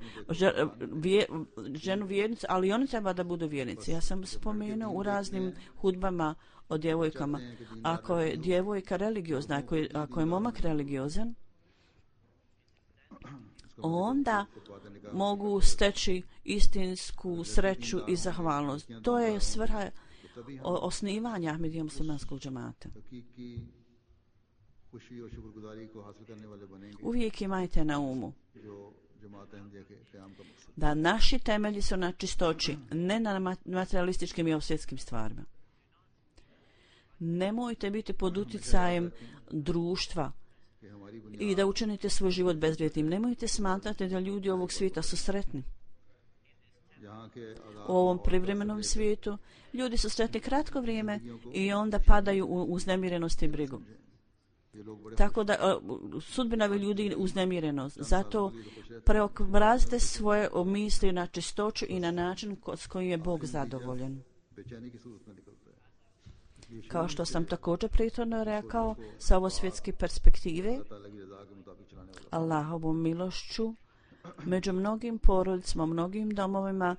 ženu vjernicu, ali oni treba da budu vjernici. Ja sam spomenuo u raznim hudbama o djevojkama. Ako je djevojka religiozna, ako je momak religiozan, onda mogu steći istinsku sreću i zahvalnost. To je svrha osnivanja Ahmedija muslimanskog džemata. Uvijek imajte na umu da naši temelji su na čistoći, ne na materialističkim i ovsvjetskim stvarima. Nemojte biti pod utjecajem društva i da učinite svoj život bezvrijednim. Nemojte smatrati da ljudi ovog svijeta su sretni. U ovom privremenom svijetu ljudi su sretni kratko vrijeme i onda padaju u uznemirenost i brigu. Tako da sudbina ljudi uznemirenost. Zato preobrazite svoje misli na čistoću i na način s kojim je Bog zadovoljen. Kao što sam također prethodno rekao, sa ovo svjetske perspektive, Allahovom milošću, među mnogim porodicama, mnogim domovima,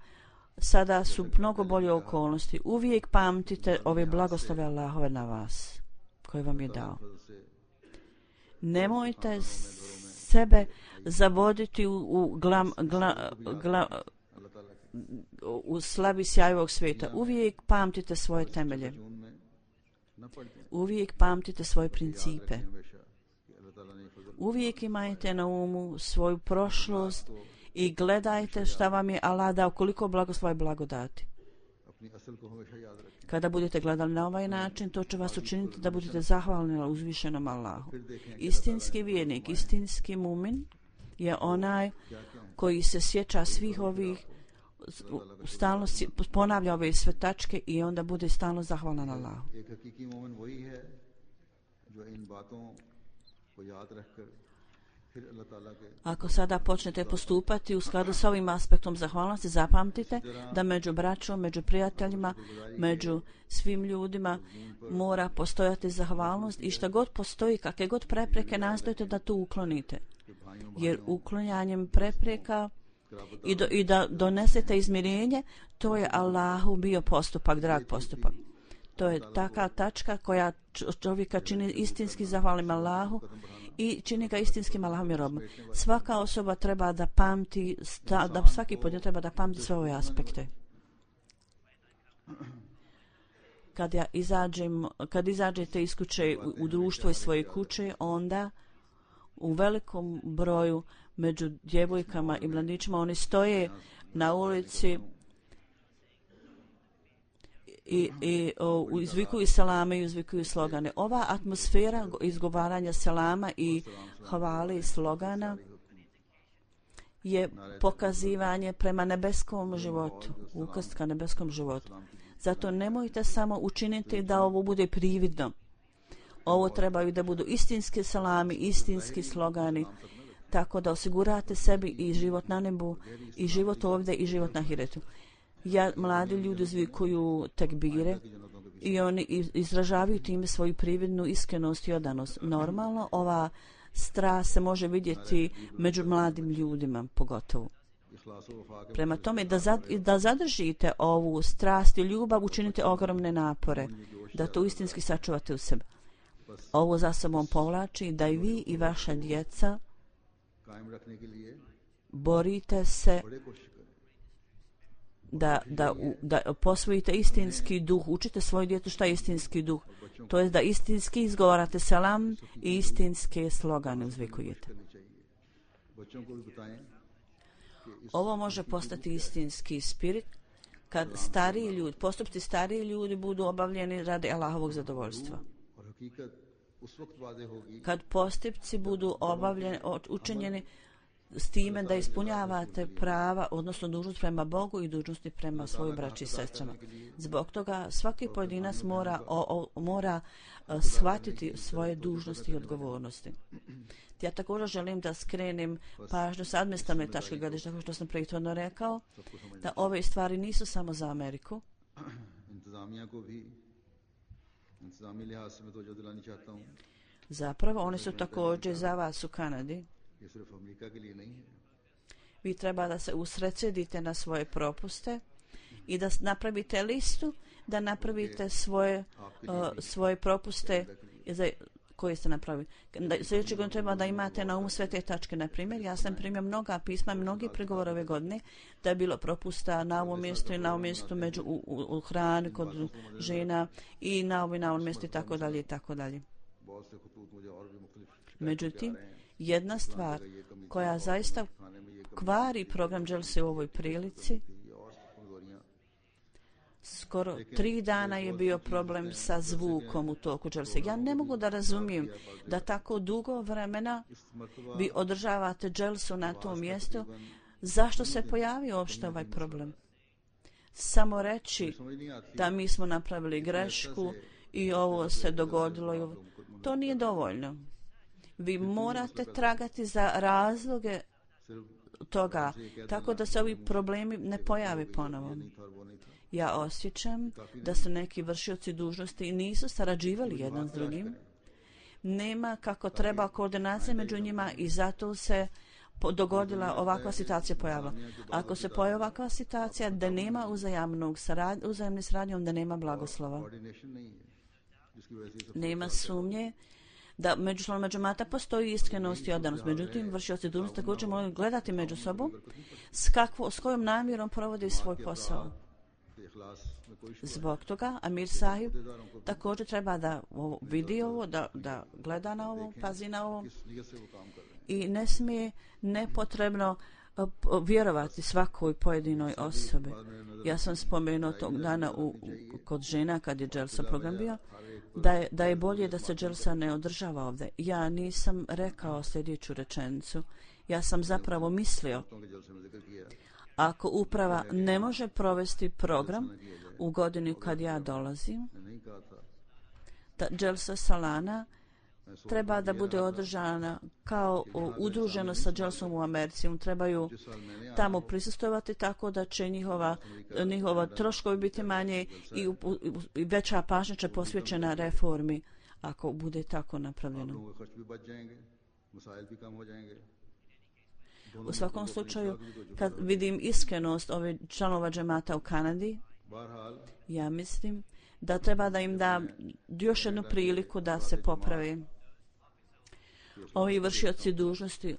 sada su mnogo bolje okolnosti. Uvijek pamtite ove blagoslove Allahove na vas, koje vam je dao. Nemojte sebe zavoditi u slabi sjaj ovog svijeta. Uvijek pamtite svoje temelje. Uvijek pamtite svoje principe. Uvijek imajte na umu svoju prošlost i gledajte šta vam je Allah dao, koliko blagoslova i blagodati. Kada budete gledali na ovaj način, to će vas učiniti da budete zahvalni na uzvišenom Allahu. Istinski vjernik, istinski mumin je onaj koji se sjeća svih ovih, stalno ponavlja ove sve tačke i onda bude stalno zahvalan Allahu. Ako sada počnete postupati u skladu sa ovim aspektom zahvalnosti, zapamtite da među braćom, među prijateljima, među svim ljudima mora postojati zahvalnost i šta god postoji, kakve god prepreke, nastojite da to uklonite. jer uklanjanjem prepreka i da donesete izmirenje, to je Allahu bio postupak, drag postupak. To je taka tačka koja čovjeka čini istinski zahvalnim Allahu i čini ga istinskim Allahom i robom. Svaka osoba treba da pamti, da svaki pojedinac treba da pamti sve ove aspekte. Kad izađete iz kuće u društvo iz svoje kuće, onda u velikom broju među djevojkama i mladićima oni stoje na ulici i izvikuju selame i izvikuju slogane. Ova atmosfera izgovaranja selama i hvale i slogana je pokazivanje prema nebeskom životu, ukaz ka nebeskom životu. Zato nemojte samo učiniti da ovo bude prividno. Ovo trebaju da budu istinski selami, istinski slogani, tako da osigurate sebi i život na nebu, i život ovdje, i život na hiretu. Mladi ljudi izvikuju tekbire i oni izražavaju time svoju prividnu iskrenost i odanost. Normalno, ova strast se može vidjeti među mladim ljudima, pogotovo. Prema tome, da zadržite ovu strast i ljubav, učinite ogromne napore, da to istinski sačuvate u sebi. Ovo za sobom povlači da i vi i vaša djeca borite se da posvojite istinski duh, učite svoju djecu šta je istinski duh. To je da istinski izgovarate selam i istinske slogane uzvikujete. Ovo može postati istinski spirit kad postupci stariji ljudi budu obavljeni radi Allahovog zadovoljstva. Kad postupci budu učinjeni s time da ispunjavate prava, odnosno dužnost prema Bogu i dužnosti prema svojoj braći i sestrama. Zbog toga svaki pojedinac mora shvatiti svoje dužnosti i odgovornosti. Ja također želim da skrenem pažnju s administrativne tačke gledišta, kao što sam prethodno rekao, da ove stvari nisu samo za Ameriku. Zapravo, one su također za vas u Kanadi. Vi treba da se usredsredite na svoje propuste i da napravite listu, da napravite svoje propuste koje ste napravili. Sljedeće godine treba da imate na umu sve te tačke. Na primjer, ja sam primio mnoga pisma, mnogi prigovor ove godine da je bilo propusta na ovom mjestu i na ovom mjestu u hrani kod žena i na ovom mjestu i tako dalje i tako dalje. Međutim, jedna stvar koja zaista kvari program Dželse u ovoj prilici, skoro 3 dana je bio problem sa zvukom u toku Dželse. Ja ne mogu da razumijem da tako dugo vremena vi održavate Dželsu na tom mjestu. Zašto se pojavio uopšte ovaj problem? Samo reći da mi smo napravili grešku i ovo se dogodilo. To nije dovoljno. Vi morate tragati za razloge toga, tako da se ovi problemi ne pojave ponovo. Ja osjećam da su neki vršioci dužnosti i nisu sarađivali jedan s drugim. Nema kako treba koordinacije među njima i zato se dogodila ovakva situacija pojavila. Ako se pojavi ovakva situacija da nema uzajamne saradnje, onda nema blagoslova. Nema sumnje da među članovima džemata postoji iskrenost i odanost. Međutim, vršioci dužnosti također moraju gledati među sobom s kojom namjerom provodi svoj posao. Zbog toga Amir Sahib također treba da vidi ovo, da gleda na ovo, pazi na ovo i ne smije nepotrebno vjerovati svakoj pojedinoj osobi. Ja sam spomenuo tog dana kod žena kad je Dželsa program bio, da je bolje da se Dželsa ne održava ovdje. Ja nisam rekao sljedeću rečenicu. Ja sam zapravo mislio, ako uprava ne može provesti program u godini kad ja dolazim, da Dželsa Salana treba da bude održana kao udruženo sa Dželsom u Americi. Trebaju tamo prisustovati tako da će njihova troškovi biti manje i veća pažnja će posvećena reformi ako bude tako napravljeno. U svakom slučaju, kad vidim iskrenost ovih članova džemata u Kanadi, ja mislim da treba da im da još jednu priliku da se popravi. Ovi vršioci dužnosti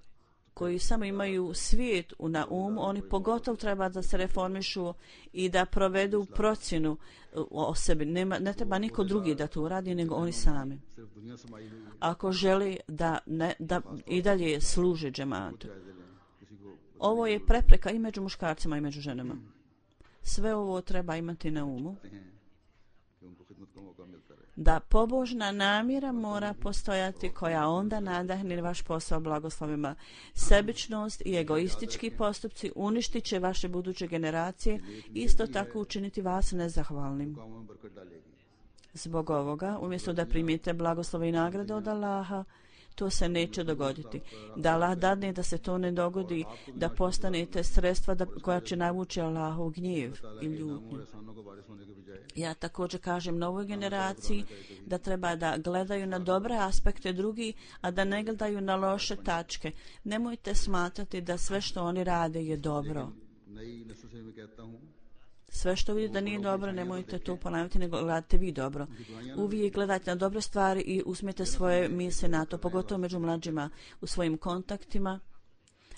koji samo imaju svijet na umu, oni pogotovo treba da se reformišu i da provedu procjenu o sebi. Ne treba niko drugi da to uradi, nego oni sami. Ako želi da i dalje služe džematu. Ovo je prepreka i među muškarcima i među ženama. Sve ovo treba imati na umu. Da pobožna namjera mora postojati koja onda nadahne vaš posao blagoslovima. Sebičnost i egoistički postupci uništit će vaše buduće generacije i isto tako učiniti vas nezahvalnim. Zbog ovoga, umjesto da primijete blagoslove i nagrade od Allaha, to se neće dogoditi. Da Allah dadne da se to ne dogodi, da postanete sredstva koja će navući Allahov gnjev i ljutnju. Ja također kažem novoj generaciji da treba da gledaju na dobre aspekte drugi, a da ne gledaju na loše tačke. Nemojte smatrati da sve što oni rade je dobro. Sve što vidite da nije dobro, nemojte to ponavljati, nego gledate vi dobro. Uvijek gledajte na dobre stvari i usmijete svoje misle na to, pogotovo među mlađima u svojim kontaktima.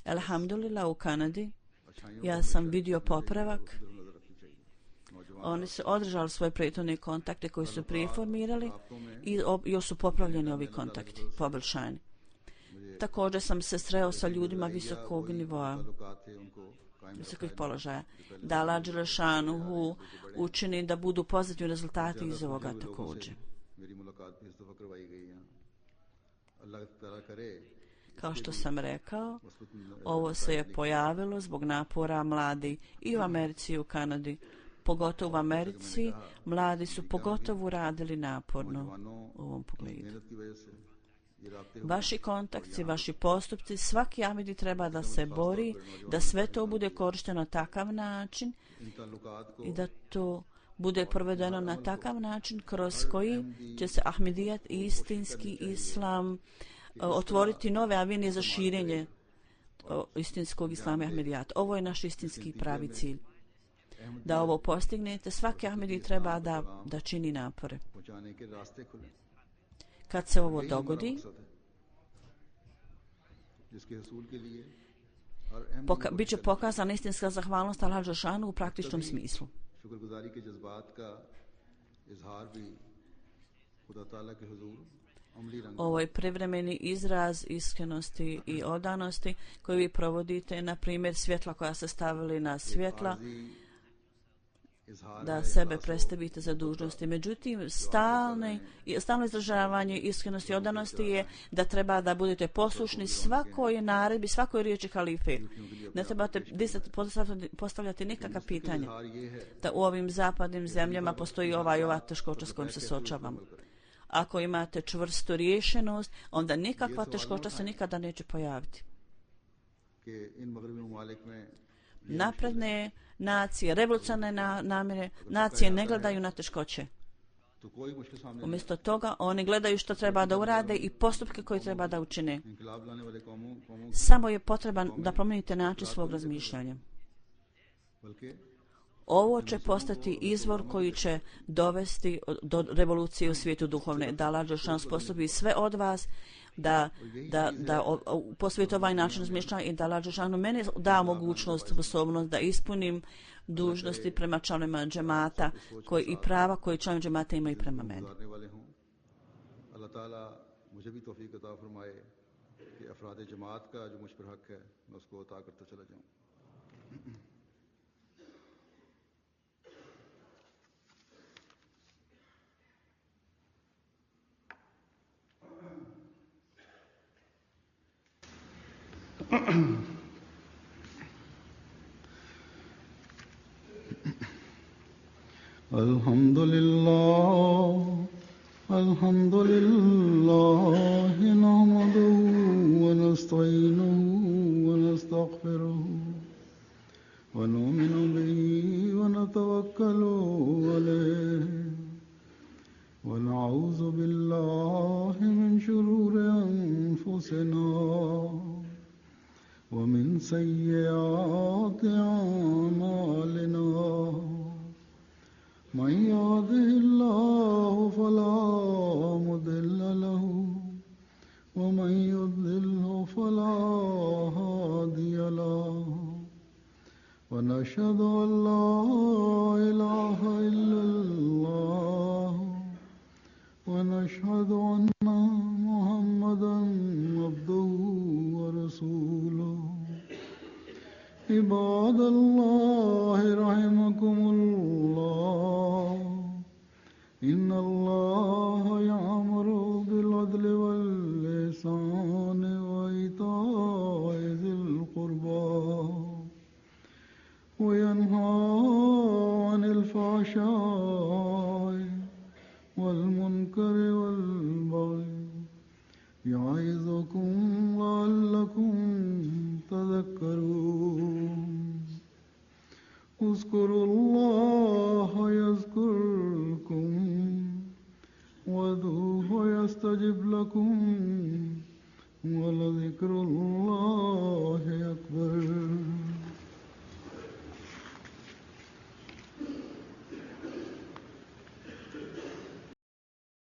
Alhamdulillah, u Kanadi ja sam vidio popravak. Oni su održali svoje prethodne kontakte koji su prije formirali i još su popravljeni ovi kontakti, poboljšani. Također sam se sreo sa ljudima visokog nivoa, visokih položaja. Da Allah Đelešanuhu učini da budu pozitivni rezultati iz ovoga također. Kao što sam rekao, ovo se je pojavilo zbog napora mladi i u Americi i u Kanadi. Pogotovo u Americi, mladi su pogotovo radili naporno u ovom pogledu. Vaši kontakti, vaši postupci, svaki Ahmedi treba da se bori, da sve to bude korišteno na takav način i da to bude provedeno na takav način kroz koji će se Ahmedijat i istinski islam otvoriti nove avenije za širenje istinskog islama i Ahmedijata. Ovo je naš istinski pravi cilj. Da ovo postignete, svaki Ahmedi treba da čini napore. Kad se ovo dogodi, bit će pokazana istinska zahvalnost Allah Đelešanu u praktičnom smislu. Ovo je privremeni izraz iskrenosti i odanosti koji vi provodite, na primjer svjetla koja se stavili na svjetla, da sebe predstavite za dužnosti. Međutim, stalno izražavanje iskrenosti i odanosti je da treba da budete poslušni svakoj naredbi, svakoj riječi halife. Ne trebate postavljati nikakva pitanja. Da u ovim zapadnim zemljama postoji ova teškoća s kojom se suočavamo. Ako imate čvrstu riješenost, onda nikakva teškoća se nikada neće pojaviti. Napredne nacije, revolucionarne namjere, nacije ne gledaju na teškoće. Umjesto toga, oni gledaju što treba da urade i postupke koje treba da učine. Samo je potreban da promijenite način svog razmišljanja. Ovo će postati izvor koji će dovesti do revolucije u svijetu duhovne. Da Allah Đelešan sposobi sve od vas da posvijete ovaj način razmišljanja i da Allah Đelešanu meni da mogućnost, sposobnost da ispunim dužnosti prema članovima džemata i prava koje članovi džemata imaju prema meni. Allah Ta'ala मुझे भी तौफीक अता फरमाए कि अफराद जमात का जो मुझ पर हक है मैं उसको अता करता चला जाऊं. الحمد لله نحمده ونستعينه ونستغفره ونؤمن به ونتوكل عليه ونعوذ بالله من شرور أنفسنا ومن سيئات أعمالنا من يهده الله فلا مضل له ومن يضلله فلا هادي له ونشهد أن لا إله إلا الله ونشهد أن محمدا عبده ورسوله عباد الله رحمكم الله إن الله يأمر بالعدل والإحسان وإيتاء ذي القربى وينهى عن الفحشاء والمنكر والبغي يعظكم لعلكم تذكرون اذكروا الله يذكركم وادعوه يستجب لكم ولذكر الله